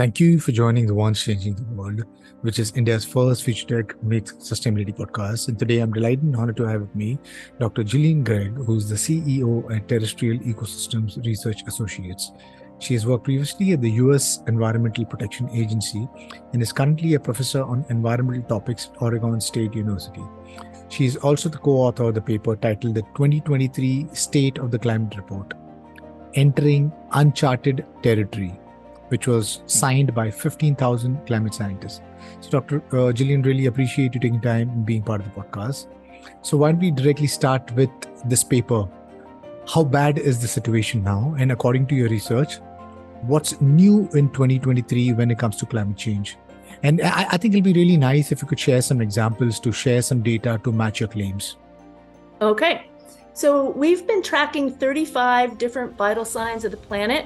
Thank you for joining the Once Changing the World, which is India's first future tech makes sustainability podcast. And today I'm delighted and honored to have with me Dr. Jillian Gregg, who's the CEO at Terrestrial Ecosystems Research Associates. She has worked previously at the US Environmental Protection Agency and is currently a professor on environmental topics at Oregon State University. She is also the co-author of the paper titled the 2023 State of the Climate Report, Entering Uncharted Territory, which was signed by 15,000 climate scientists. So Dr. Jillian, really appreciate you taking time and being part of the podcast. So why don't we directly start with this paper? How bad is the situation now? And according to your research, what's new in 2023 when it comes to climate change? And I think it'll be really nice if you could share some examples to share some data to match your claims. Okay, so we've been tracking 35 different vital signs of the planet,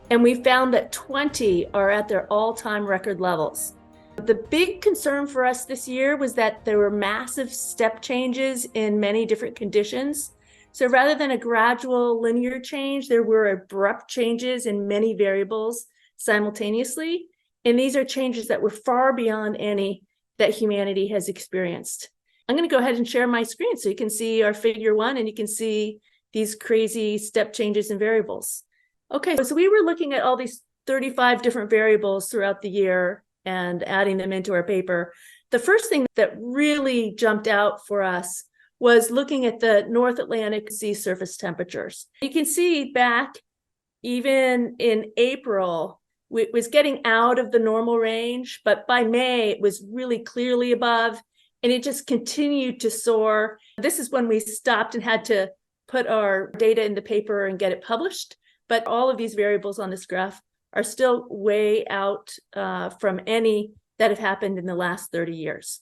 and we found that 20 are at their all-time record levels. The big concern for us this year was that there were massive step changes in many different conditions. So rather than a gradual linear change, there were abrupt changes in many variables simultaneously. And these are changes that were far beyond any that humanity has experienced. I'm going to go ahead and share my screen so you can see our figure one and you can see these crazy step changes in variables. Okay, so we were looking at all these 35 different variables throughout the year and adding them into our paper. The first thing that really jumped out for us was looking at the North Atlantic sea surface temperatures. You can see back even in April, it was getting out of the normal range, but by May, it was really clearly above, and it just continued to soar. This is when we stopped and had to put our data in the paper and get it published. But all of these variables on this graph are still way out from any that have happened in the last 30 years.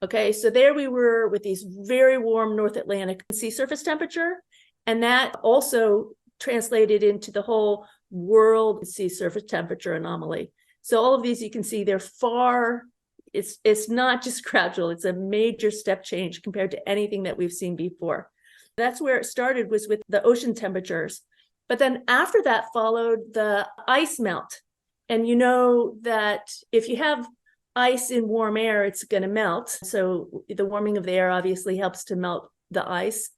Okay, so there we were with these very warm North Atlantic sea surface temperature, and that also translated into the whole world sea surface temperature anomaly. So all of these, you can see they're far, it's not just gradual, it's a major step change compared to anything that we've seen before. That's where it started, was with the ocean temperatures. But then after that followed the ice melt. And you know that if you have ice in warm air, it's going to melt. So the warming of the air obviously helps to melt the ice.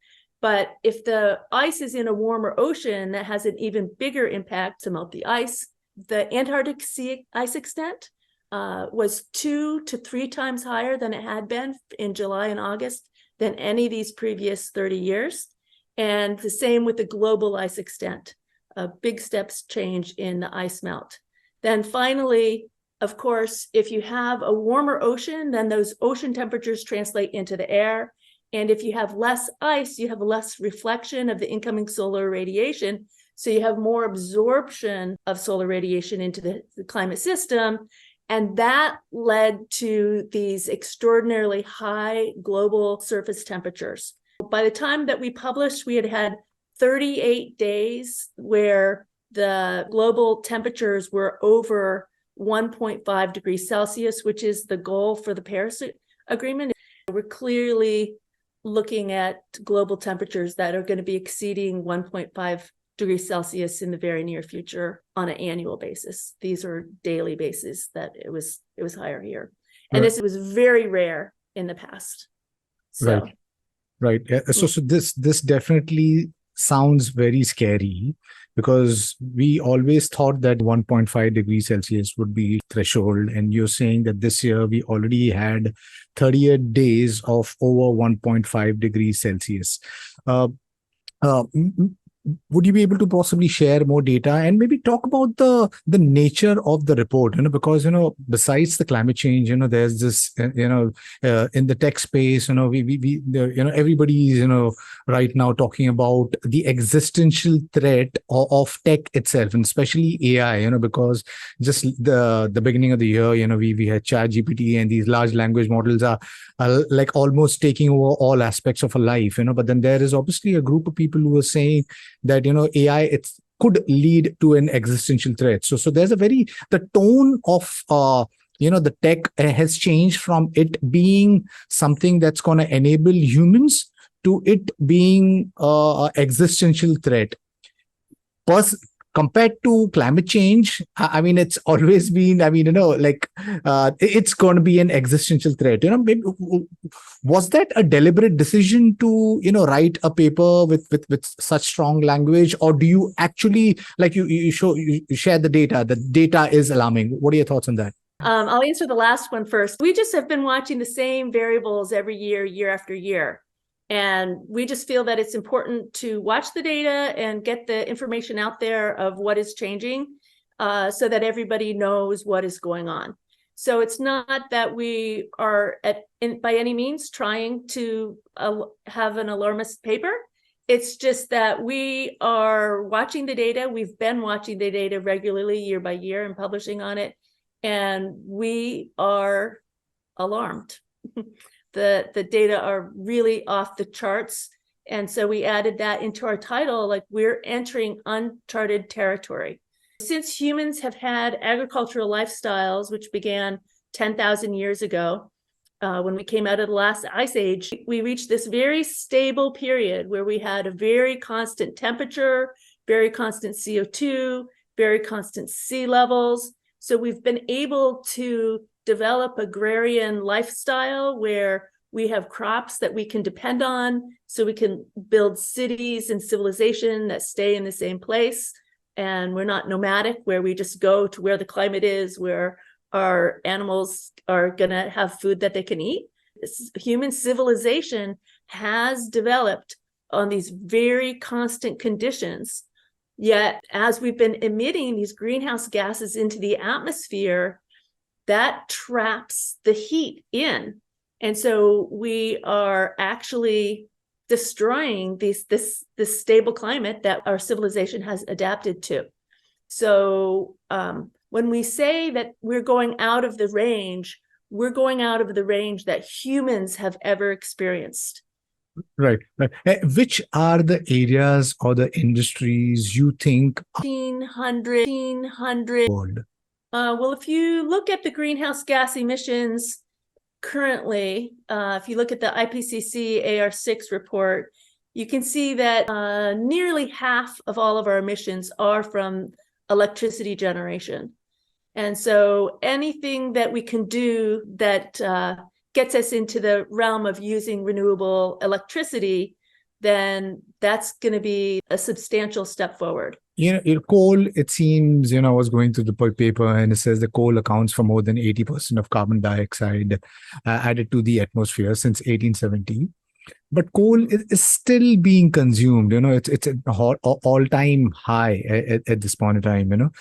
But if the ice is in a warmer ocean, that has an even bigger impact to melt the ice. The Antarctic sea ice extent was 2 to 3 times higher than it had been in July and August than any of these previous 30 years. And the same with the global ice extent, a big steps change in the ice melt. Then finally, of course, if you have a warmer ocean, then those ocean temperatures translate into the air. And if you have less ice, you have less reflection of the incoming solar radiation. So you have more absorption of solar radiation into the climate system. And that led to these extraordinarily high global surface temperatures. By the time that we published, we had had 38 days where the global temperatures were over 1.5 degrees Celsius, which is the goal for the Paris Agreement. We're clearly looking at global temperatures that are going to be exceeding 1.5 degrees Celsius in the very near future on an annual basis. These are daily basis that it was higher here. And Right. this was very rare in the past. So. Right. So this definitely sounds very scary, because we always thought that 1.5 degrees Celsius would be threshold. And you're saying that this year we already had 38 days of over 1.5 degrees Celsius. Would you be able to possibly share more data and maybe talk about the nature of the report? Because besides the climate change, there's this in the tech space, everybody is right now talking about the existential threat of tech itself, and especially AI. Because just the beginning of the year, we had ChatGPT, and these large language models are like almost taking over all aspects of our life. But then there is obviously a group of people who are saying that AI could lead to an existential threat. So there's the tone of the tech has changed from it being something that's going to enable humans to it being an existential threat. compared to climate change, I mean, it's always been, I mean, like it's going to be an existential threat. Maybe, was that a deliberate decision to, write a paper with such strong language, or do you actually, like you share the data? The data is alarming. What are your thoughts on that? I'll answer the last one first. We just have been watching the same variables every year, year after year. And we just feel that it's important to watch the data and get the information out there of what is changing so that everybody knows what is going on. So it's not that we are by any means trying to have an alarmist paper. It's just that we are watching the data. We've been watching the data regularly year by year and publishing on it. And we are alarmed. The data are really off the charts. And so we added that into our title, like we're entering uncharted territory. Since humans have had agricultural lifestyles, which began 10,000 years ago, when we came out of the last ice age, we reached this very stable period where we had a very constant temperature, very constant CO2, very constant sea levels. So we've been able to develop agrarian lifestyle where we have crops that we can depend on, so we can build cities and civilization that stay in the same place. And we're not nomadic, where we just go to where the climate is, where our animals are going to have food that they can eat. Human civilization has developed on these very constant conditions. Yet, as we've been emitting these greenhouse gases into the atmosphere, that traps the heat in. And so we are actually destroying this stable climate that our civilization has adapted to. So when we say that we're going out of the range, we're going out of the range that humans have ever experienced. Right. Which are the areas or the industries you think 1,500 world? Well, if you look at the greenhouse gas emissions currently, if you look at the IPCC AR6 report, you can see that nearly half of all of our emissions are from electricity generation. And so anything that we can do that gets us into the realm of using renewable electricity, then that's going to be a substantial step forward. Coal, it seems, I was going through the paper and it says the coal accounts for more than 80% of carbon dioxide added to the atmosphere since 1870. But coal is still being consumed. It's an all-time high at this point in time.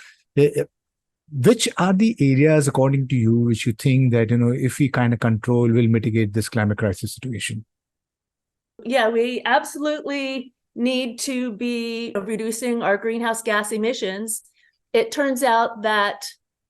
Which are the areas, according to you, which you think that, if we kind of control, will mitigate this climate crisis situation? Yeah, we absolutely need to be reducing our greenhouse gas emissions. It turns out that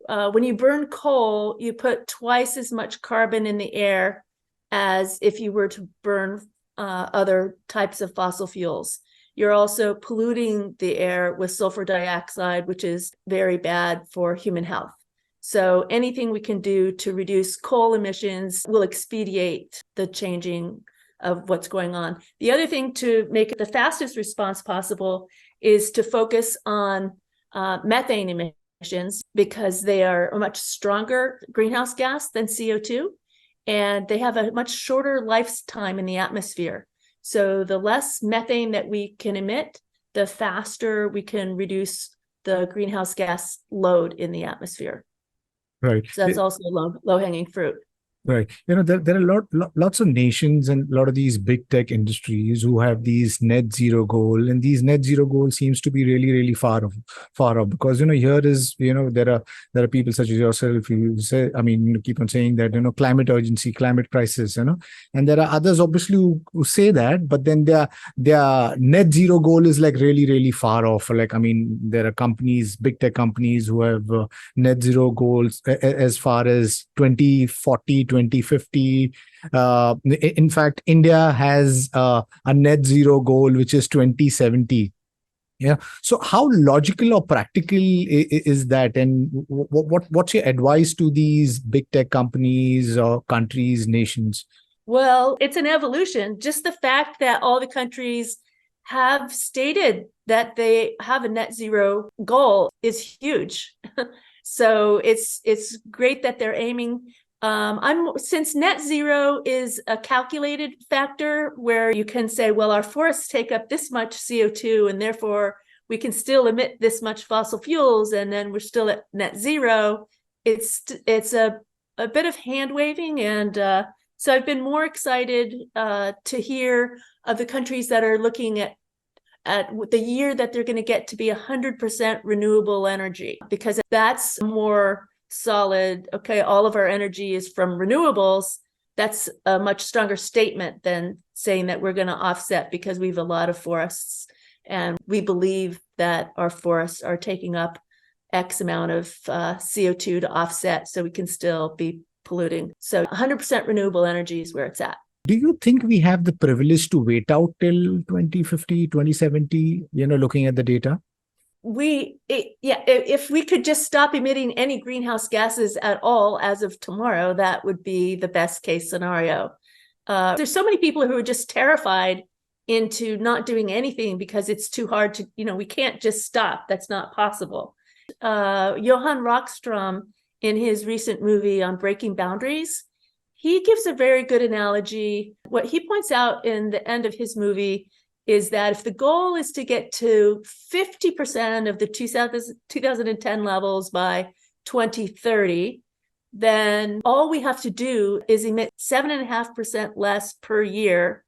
when you burn coal, you put twice as much carbon in the air as if you were to burn other types of fossil fuels. You're also polluting the air with sulfur dioxide, which is very bad for human health. So anything we can do to reduce coal emissions will expedite the changing of what's going on. The other thing to make it the fastest response possible is to focus on methane emissions, because they are a much stronger greenhouse gas than CO2, and they have a much shorter lifetime in the atmosphere. So the less methane that we can emit, the faster we can reduce the greenhouse gas load in the atmosphere. Right. So that's also low-hanging fruit. Right. There are lots of nations and a lot of these big tech industries who have these net zero goal, and these net zero goals seems to be really, really far off, because, here is, there are people such as yourself who say, keep on saying that, climate urgency, climate crisis, and there are others obviously who say that, but then their net zero goal is like really, really far off. Like, there are companies, big tech companies who have net zero goals as far as 2040, 2050. In fact, India has a net zero goal, which is 2070. Yeah. So how logical or practical is that? And what's your advice to these big tech companies or countries, nations? Well, it's an evolution. Just the fact that all the countries have stated that they have a net zero goal is huge. So it's great that they're aiming. Since net zero is a calculated factor where you can say, well, our forests take up this much CO2 and therefore we can still emit this much fossil fuels and then we're still at net zero. It's a bit of hand waving, and so I've been more excited to hear of the countries that are looking at the year that they're going to get to be 100% renewable energy, because that's more solid. Okay, all of our energy is from renewables. That's a much stronger statement than saying that we're going to offset because we have a lot of forests and we believe that our forests are taking up X amount of CO2 to offset, so we can still be polluting. So 100% renewable energy is where it's at. Do you think we have the privilege to wait out till 2050, 2070, looking at the data? If we could just stop emitting any greenhouse gases at all as of tomorrow, that would be the best case scenario. There's so many people who are just terrified into not doing anything because it's too hard to, we can't just stop. That's not possible. Johan Rockstrom, in his recent movie on breaking boundaries, he gives a very good analogy. What he points out in the end of his movie is that if the goal is to get to 50% of the 2010 levels by 2030, then all we have to do is emit 7.5% less per year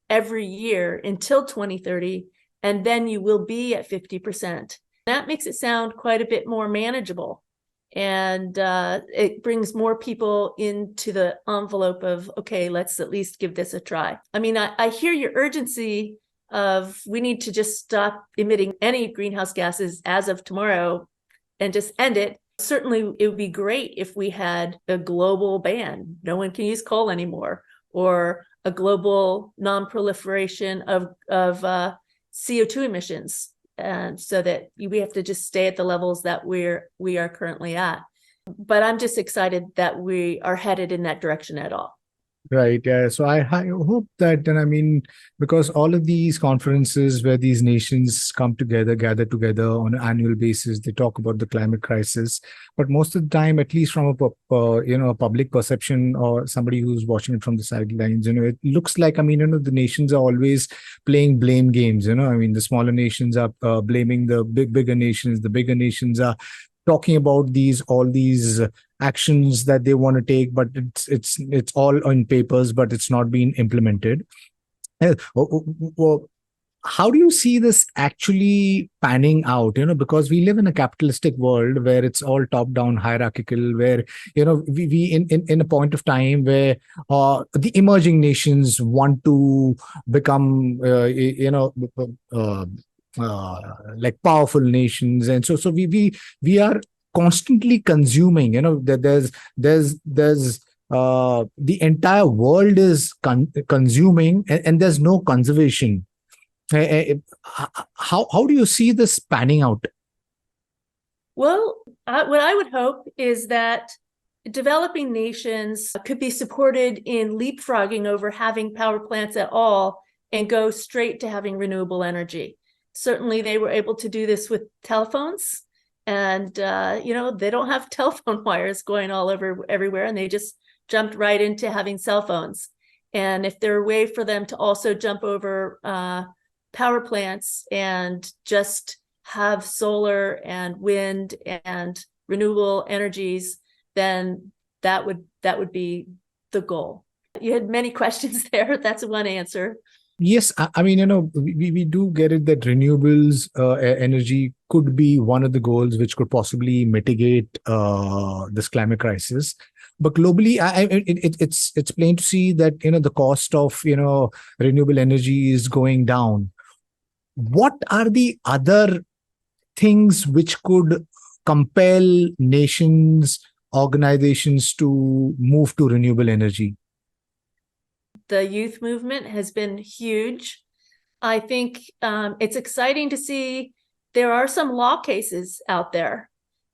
every year until 2030, and then you will be at 50%. That makes it sound quite a bit more manageable. And it brings more people into the envelope of, okay, let's at least give this a try. I mean, I hear your urgency of we need to just stop emitting any greenhouse gases as of tomorrow and just end it. Certainly, it would be great if we had a global ban. No one can use coal anymore, or a global non-proliferation of CO2 emissions. And so that we have to just stay at the levels that we are currently at. But I'm just excited that we are headed in that direction at all. Right. Yeah. So I hope that, and because all of these conferences where these nations gather together on an annual basis, they talk about the climate crisis. But most of the time, at least from a public perception or somebody who's watching it from the sidelines, it looks like, the nations are always playing blame games. The smaller nations are blaming the bigger nations. The bigger nations are talking about all these actions that they want to take, but it's all on papers, but it's not being implemented. How do you see this actually panning out? Because we live in a capitalistic world where it's all top-down hierarchical, where we in a point of time where the emerging nations want to become like powerful nations, and so we are constantly consuming. That there's the entire world is consuming, and there's no conservation. How do you see this panning out? Well, what I would hope is that developing nations could be supported in leapfrogging over having power plants at all and go straight to having renewable energy. Certainly, they were able to do this with telephones, and they don't have telephone wires going all over everywhere, and they just jumped right into having cell phones. And if there are a way for them to also jump over power plants and just have solar and wind and renewable energies, then that would be the goal. You had many questions there. That's one answer. Yes, we do get it that renewables energy could be one of the goals which could possibly mitigate this climate crisis. But globally, it's plain to see that the cost of renewable energy is going down. What are the other things which could compel nations, organizations to move to renewable energy? The youth movement has been huge. I think it's exciting to see there are some law cases out there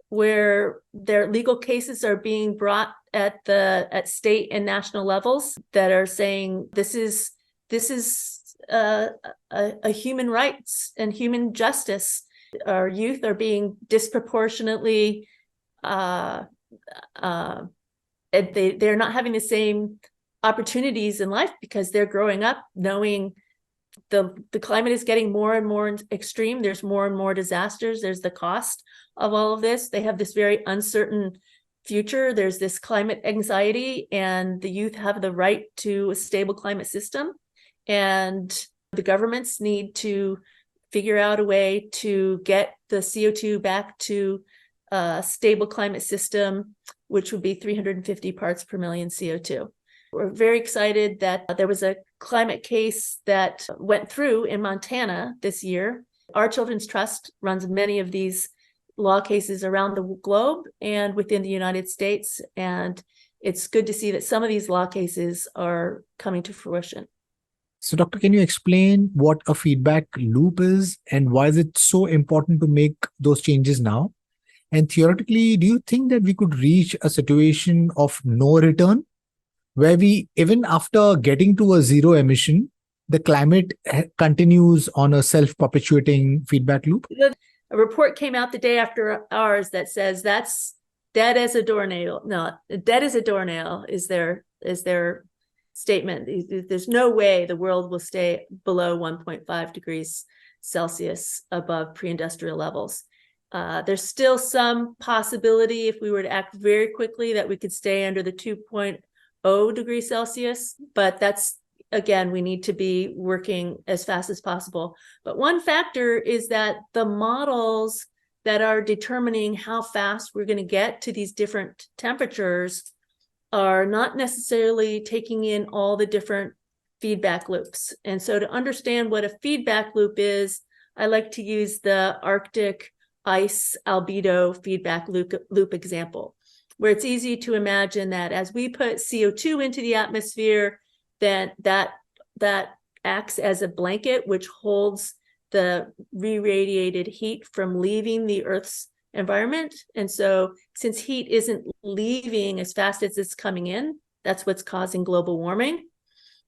where their legal cases are being brought at state and national levels that are saying this is a human rights and human justice. Our youth are being disproportionately they're not having the same opportunities in life because they're growing up knowing the climate is getting more and more extreme. There's more and more disasters. There's the cost of all of this. They have this very uncertain future. There's this climate anxiety, and the youth have the right to a stable climate system. And the governments need to figure out a way to get the CO2 back to a stable climate system, which would be 350 parts per million CO2. We're very excited that there was a climate case that went through in Montana this year. Our Children's Trust runs many of these law cases around the globe and within the United States. And it's good to see that some of these law cases are coming to fruition. So, Doctor, can you explain what a feedback loop is and why is it so important to make those changes now? And theoretically, do you think that we could reach a situation of no return, where we, even after getting to a zero emission, the climate continues on a self-perpetuating feedback loop? A report came out the day after ours that says that's dead as a doornail. No, dead as a doornail is their statement. There's no way the world will stay below 1.5 degrees Celsius above pre-industrial levels. There's still some possibility, if we were to act very quickly, that we could stay under the 2.0 degrees Celsius, but that's, again, we need to be working as fast as possible. But one factor is that the models that are determining how fast we're going to get to these different temperatures are not necessarily taking in all the different feedback loops. And so to understand what a feedback loop is, I like to use the Arctic ice albedo feedback loop example, where it's easy to imagine that as we put CO2 into the atmosphere, then that acts as a blanket which holds the re-radiated heat from leaving the Earth's environment. And so since heat isn't leaving as fast as it's coming in, that's what's causing global warming.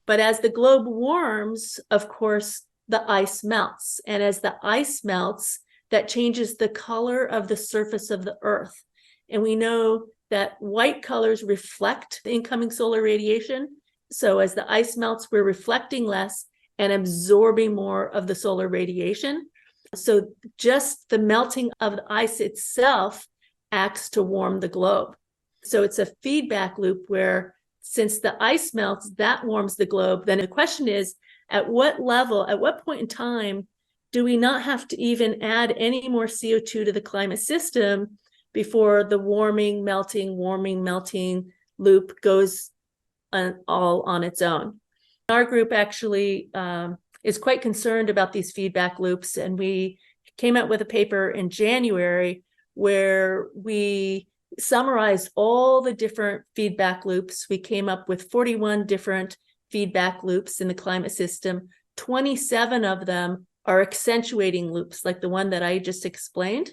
But as the globe warms, of course, the ice melts. And as the ice melts, that changes the color of the surface of the Earth. And we know that white colors reflect the incoming solar radiation. So as the ice melts, we're reflecting less and absorbing more of the solar radiation. So just the melting of the ice itself acts to warm the globe. So it's a feedback loop where since the ice melts, that warms the globe. Then the question is, at what level, at what point in time, do we not have to even add any more CO2 to the climate system before the warming, melting loop goes all on its own? Our group actually is quite concerned about these feedback loops, and we came out with a paper in January where we summarized all the different feedback loops. We came up with 41 different feedback loops in the climate system. 27 of them are accentuating loops, like the one that I just explained.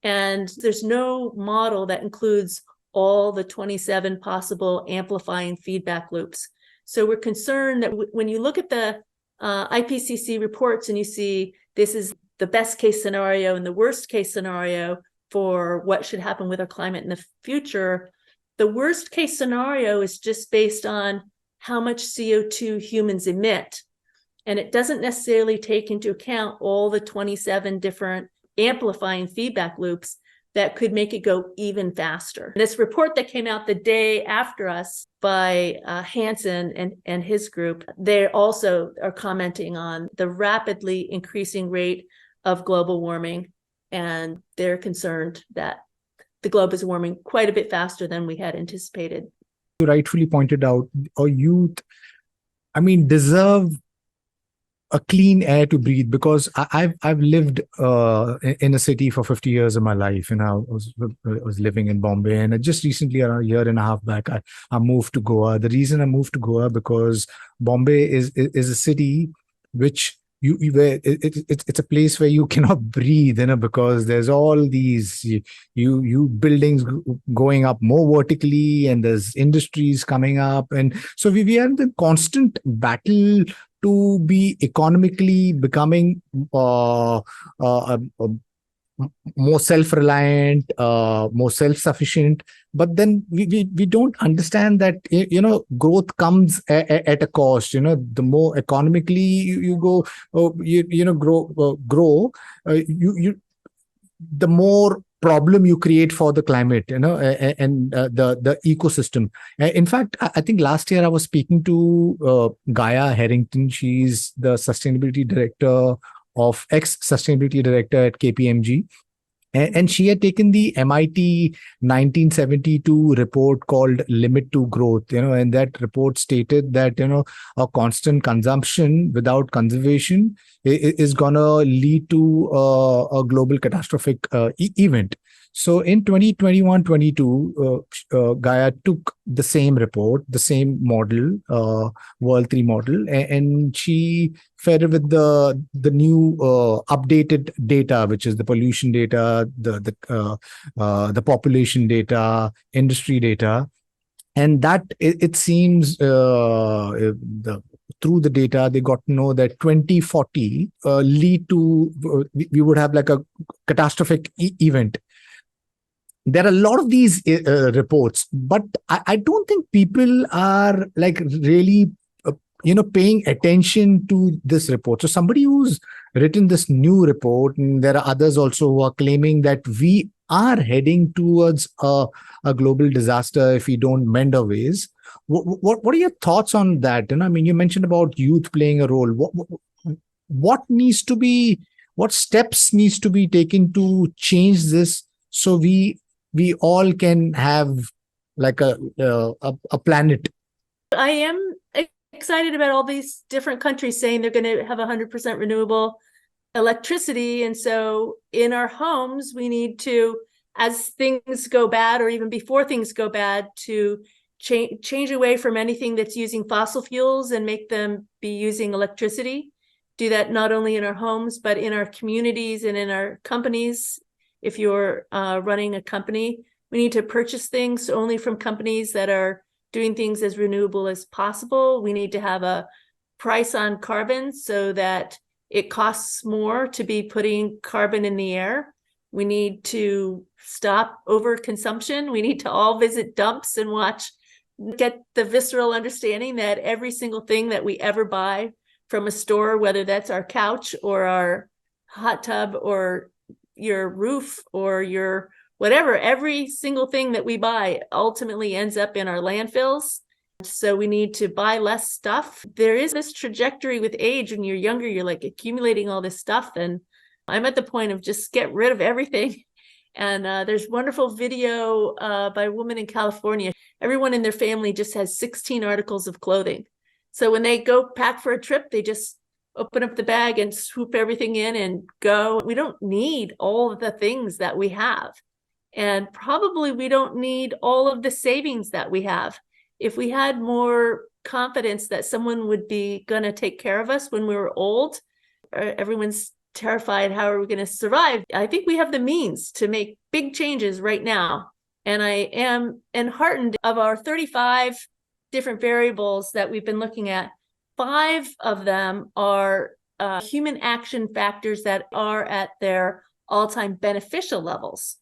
And there's no model that includes all the 27 possible amplifying feedback loops. So we're concerned that when you look at the IPCC reports and you see this is the best case scenario and the worst case scenario for what should happen with our climate in the future, the worst case scenario is just based on how much CO2 humans emit. And it doesn't necessarily take into account all the 27 different amplifying feedback loops that could make it go even faster. This report that came out the day after us by Hansen and his group, they also are commenting on the rapidly increasing rate of global warming, and they're concerned that the globe is warming quite a bit faster than we had anticipated. You rightfully pointed out, our youth, deserve a clean air to breathe, because I've lived in a city for 50 years of my life, and I was living in Bombay, and just recently, around a year and a half back, I moved to Goa. The reason I moved to Goa because Bombay is a city which it's a place where you cannot breathe, because there's all these you buildings going up more vertically, and there's industries coming up, and so we are in the constant battle to be economically becoming more self-reliant, more self-sufficient. But then we don't understand that growth comes at a cost. The more economically you go, grow, you the more problem you create for the climate, and the ecosystem. In fact, I think last year I was speaking to Gaia Harrington. She's the sustainability director of ex-sustainability director at KPMG. And she had taken the MIT 1972 report called Limit to Growth, and that report stated that, a constant consumption without conservation is going to lead to a global catastrophic event. So in 2021-22, Gaia took the same report, the same model, World 3 model, and she fed it with the new updated data, which is the pollution data, the population data, industry data, and that it seems through the data they got to know that 2040 lead to we would have like a catastrophic event. There are a lot of these reports, but I don't think people are like really paying attention to this report. So somebody who's written this new report, and there are others also who are claiming that we are heading towards a global disaster if we don't mend our ways. What are your thoughts on that? I mean, you mentioned about youth playing a role. What needs to be, what steps needs to be taken to change this so we all can have like a planet? I am excited about all these different countries saying they're going to have 100% renewable electricity. And so in our homes, we need to, as things go bad, or even before things go bad, to change away from anything that's using fossil fuels and make them be using electricity. Do that not only in our homes, but in our communities and in our companies. If you're running a company, we need to purchase things only from companies that are doing things as renewable as possible. We need to have a price on carbon so that it costs more to be putting carbon in the air. We need to stop overconsumption. We need to all visit dumps and get the visceral understanding that every single thing that we ever buy from a store, whether that's our couch or our hot tub or your roof or your whatever, every single thing that we buy ultimately ends up in our landfills. So we need to buy less stuff. There is this trajectory with age. When you're younger, you're like accumulating all this stuff. And I'm at the point of just get rid of everything. And there's wonderful video by a woman in California. Everyone in their family just has 16 articles of clothing. So when they go pack for a trip, they just open up the bag and swoop everything in and go. We don't need all of the things that we have. And probably we don't need all of the savings that we have. If we had more confidence that someone would be going to take care of us when we were old, everyone's terrified, how are we going to survive? I think we have the means to make big changes right now. And I am enheartened of our 35 different variables that we've been looking at. 5 of them are human action factors that are at their all-time beneficial levels.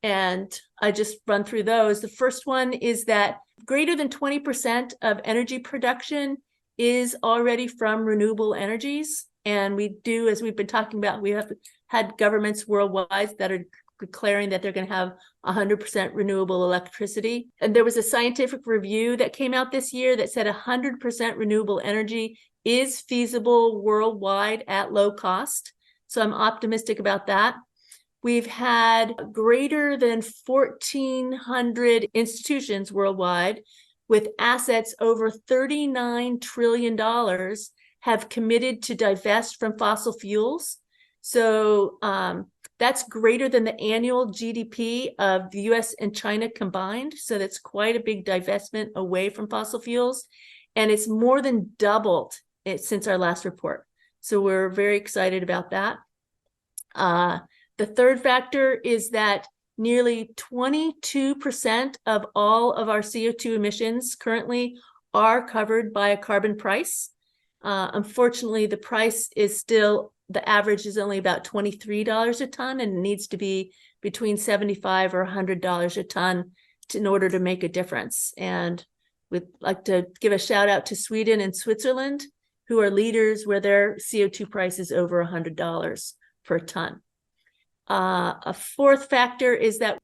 And I just run through those. The first one is that greater than 20% of energy production is already from renewable energies. And we do, as we've been talking about, we have had governments worldwide that are declaring that they're going to have 100% renewable electricity. And there was a scientific review that came out this year that said 100% renewable energy is feasible worldwide at low cost. So I'm optimistic about that. We've had greater than 1,400 institutions worldwide with assets over $39 trillion have committed to divest from fossil fuels. So that's greater than the annual GDP of the US and China combined. So that's quite a big divestment away from fossil fuels. And it's more than doubled since our last report. So we're very excited about that. The third factor is that nearly 22% of all of our CO2 emissions currently are covered by a carbon price. Unfortunately, the price is still, the average is only about $23 a ton, and it needs to be between $75 or $100 a ton in order to make a difference. And we'd like to give a shout out to Sweden and Switzerland, who are leaders where their CO2 price is over $100 per ton. A fourth factor is that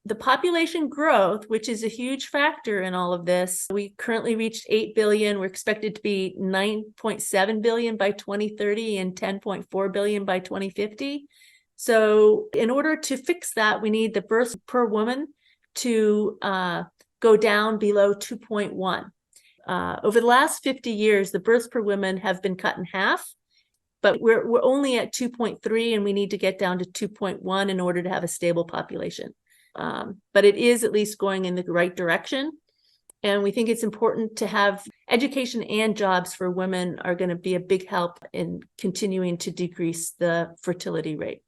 the population growth, which is a huge factor in all of this, we currently reached 8 billion. We're expected to be 9.7 billion by 2030 and 10.4 billion by 2050. So in order to fix that, we need the births per woman to go down below 2.1. Over the last 50 years, the births per woman have been cut in half, but we're only at 2.3, and we need to get down to 2.1 in order to have a stable population. But it is at least going in the right direction. And we think it's important to have education and jobs for women are going to be a big help in continuing to decrease the fertility rate.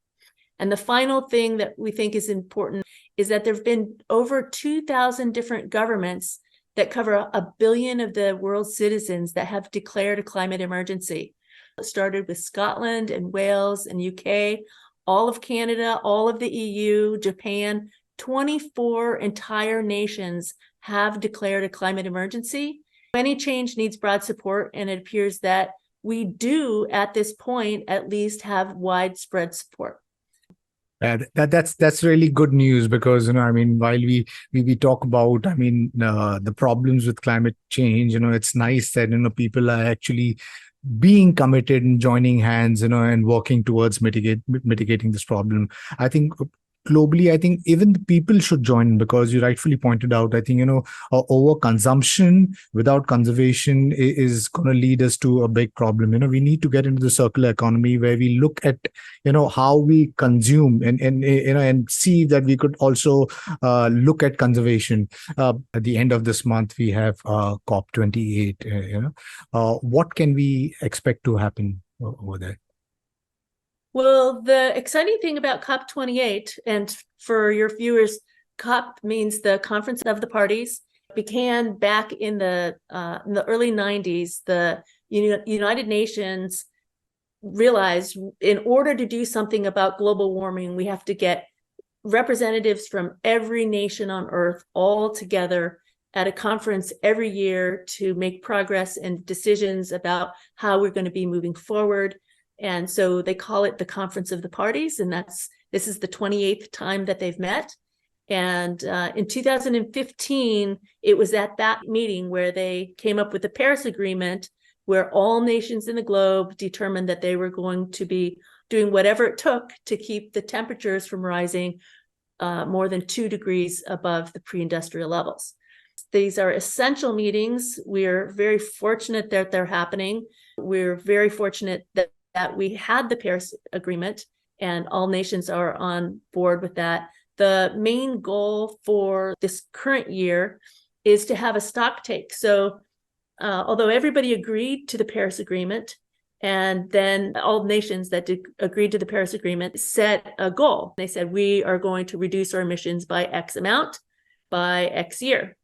And the final thing that we think is important is that there have been over 2,000 different governments that cover 1 billion of the world's citizens that have declared a climate emergency. It started with Scotland and Wales and UK, all of Canada, all of the EU, Japan. 24 entire nations have declared a climate emergency. Any change needs broad support, and it appears that we do, at this point, at least have widespread support. That's really good news, because I mean, while we talk about the problems with climate change, it's nice that people are actually being committed and joining hands, and working towards mitigating this problem. I think globally, I think even the people should join, because you rightfully pointed out, I think, overconsumption without conservation is going to lead us to a big problem. We need to get into the circular economy where we look at, how we consume and see that we could also look at conservation. At the end of this month, we have COP28. What can we expect to happen over there? Well, the exciting thing about COP28, and for your viewers, COP means the Conference of the Parties, began back in the early 90s. The United Nations realized in order to do something about global warming, we have to get representatives from every nation on Earth all together at a conference every year to make progress and decisions about how we're going to be moving forward. And so they call it the Conference of the Parties, and this is the 28th time that they've met. And in 2015, it was at that meeting where they came up with the Paris Agreement, where all nations in the globe determined that they were going to be doing whatever it took to keep the temperatures from rising more than 2 degrees above the pre-industrial levels. These are essential meetings. We're very fortunate that they're happening. We're very fortunate that we had the Paris Agreement, and all nations are on board with that. The main goal for this current year is to have a stock take. So although everybody agreed to the Paris Agreement, and then all nations that agreed to the Paris Agreement set a goal. They said, we are going to reduce our emissions by X amount by X year.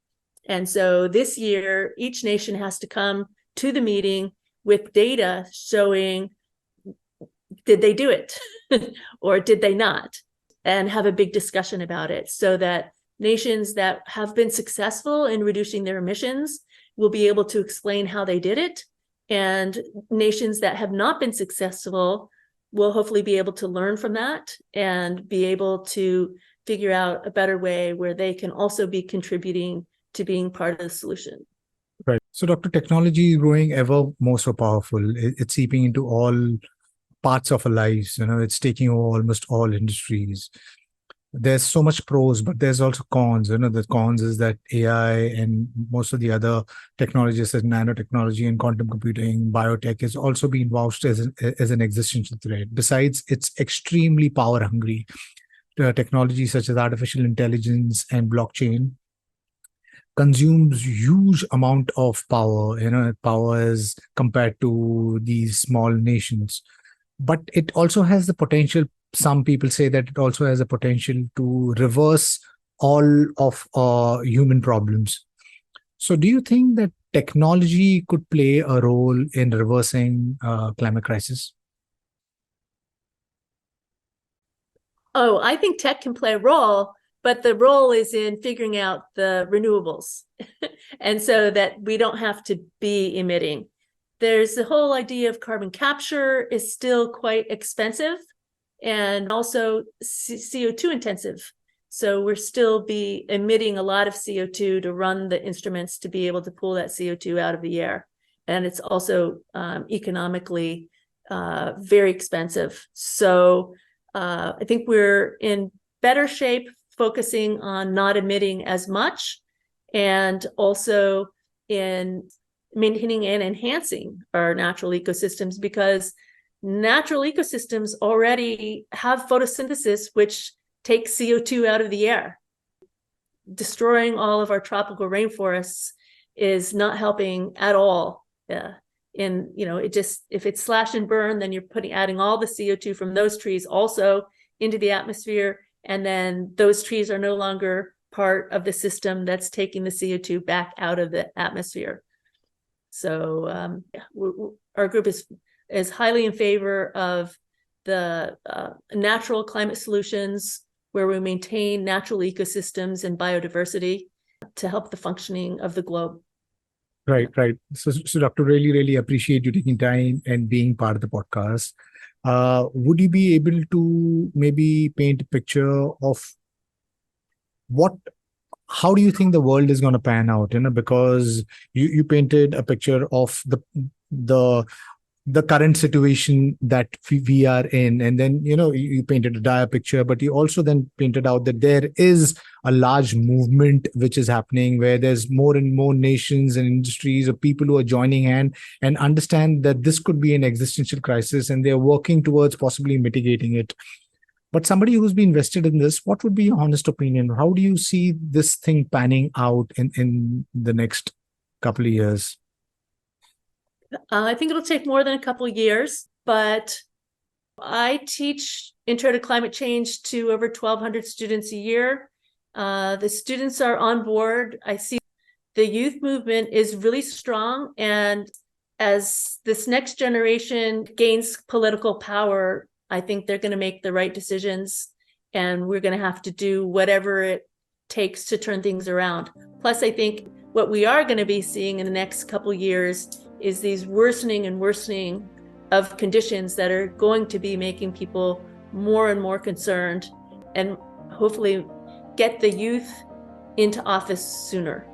And so this year, each nation has to come to the meeting with data showing, did they do it or did they not? And have a big discussion about it, so that nations that have been successful in reducing their emissions will be able to explain how they did it. And nations that have not been successful will hopefully be able to learn from that and be able to figure out a better way where they can also be contributing to being part of the solution. Right. So, Dr. Technology is growing ever more so powerful. It's seeping into all parts of our lives. It's taking over almost all industries. There's so much pros, but there's also cons. The cons is that AI and most of the other technologies, such as nanotechnology and quantum computing, biotech, is also being vouched as an existential threat. Besides, it's extremely power hungry. Technologies such as artificial intelligence and blockchain consumes huge amount of power, power as compared to these small nations. But it also has the potential, some people say that it also has a potential to reverse all of human problems. So do you think that technology could play a role in reversing climate crisis? Oh, I think tech can play a role, but the role is in figuring out the renewables. And so that we don't have to be emitting. There's the whole idea of carbon capture is still quite expensive and also CO2 intensive. So we're still be emitting a lot of CO2 to run the instruments to be able to pull that CO2 out of the air. And it's also economically very expensive. So I think we're in better shape focusing on not emitting as much and also in maintaining and enhancing our natural ecosystems, because natural ecosystems already have photosynthesis, which takes CO2 out of the air. Destroying all of our tropical rainforests is not helping at all. And it just, if it's slash and burn, then you're adding all the CO2 from those trees also into the atmosphere, and then those trees are no longer part of the system that's taking the CO2 back out of the atmosphere. So our group is highly in favor of the natural climate solutions where we maintain natural ecosystems and biodiversity to help the functioning of the globe. Right. So Dr. Really appreciate you taking time and being part of the podcast. Would you be able to maybe paint a picture of how do you think the world is going to pan out? Because you painted a picture of the current situation that we are in, and then you painted a dire picture, but you also then painted out that there is a large movement which is happening where there's more and more nations and industries or people who are joining hand and understand that this could be an existential crisis and they're working towards possibly mitigating it. But somebody who's been invested in this, what would be your honest opinion? How do you see this thing panning out in the next couple of years? I think it'll take more than a couple of years, but I teach Intro to Climate Change to over 1,200 students a year. The students are on board. I see the youth movement is really strong, and as this next generation gains political power, I think they're going to make the right decisions, and we're going to have to do whatever it takes to turn things around. Plus, I think what we are going to be seeing in the next couple of years is these worsening of conditions that are going to be making people more and more concerned, and hopefully get the youth into office sooner.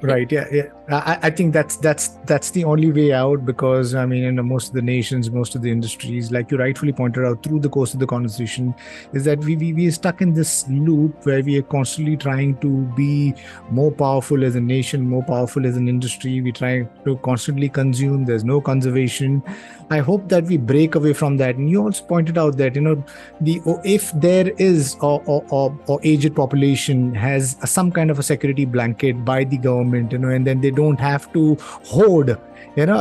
Right. Yeah. I think that's the only way out, because I mean, in most of the nations, most of the industries, like you rightfully pointed out through the course of the conversation, is that we are stuck in this loop where we are constantly trying to be more powerful as a nation, more powerful as an industry. We try to constantly consume. There's no conservation. I hope that we break away from that. And you also pointed out that if there is or aged population has some kind of a security blanket by the government, and then they don't have to hoard, and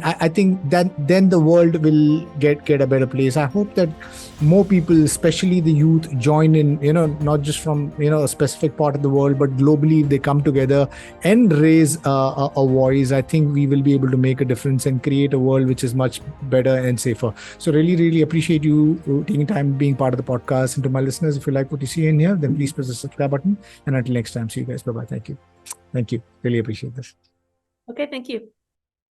I think that then the world will get a better place. I hope that more people, especially the youth, join in, not just from, a specific part of the world, but globally they come together and raise a voice. I think we will be able to make a difference and create a world which is much better and safer. So really appreciate you taking time being part of the podcast. And to my listeners, if you like what you see in here, then please press the subscribe button. And until next time, see you guys. Bye-bye. Thank you. Really appreciate this. Okay, thank you.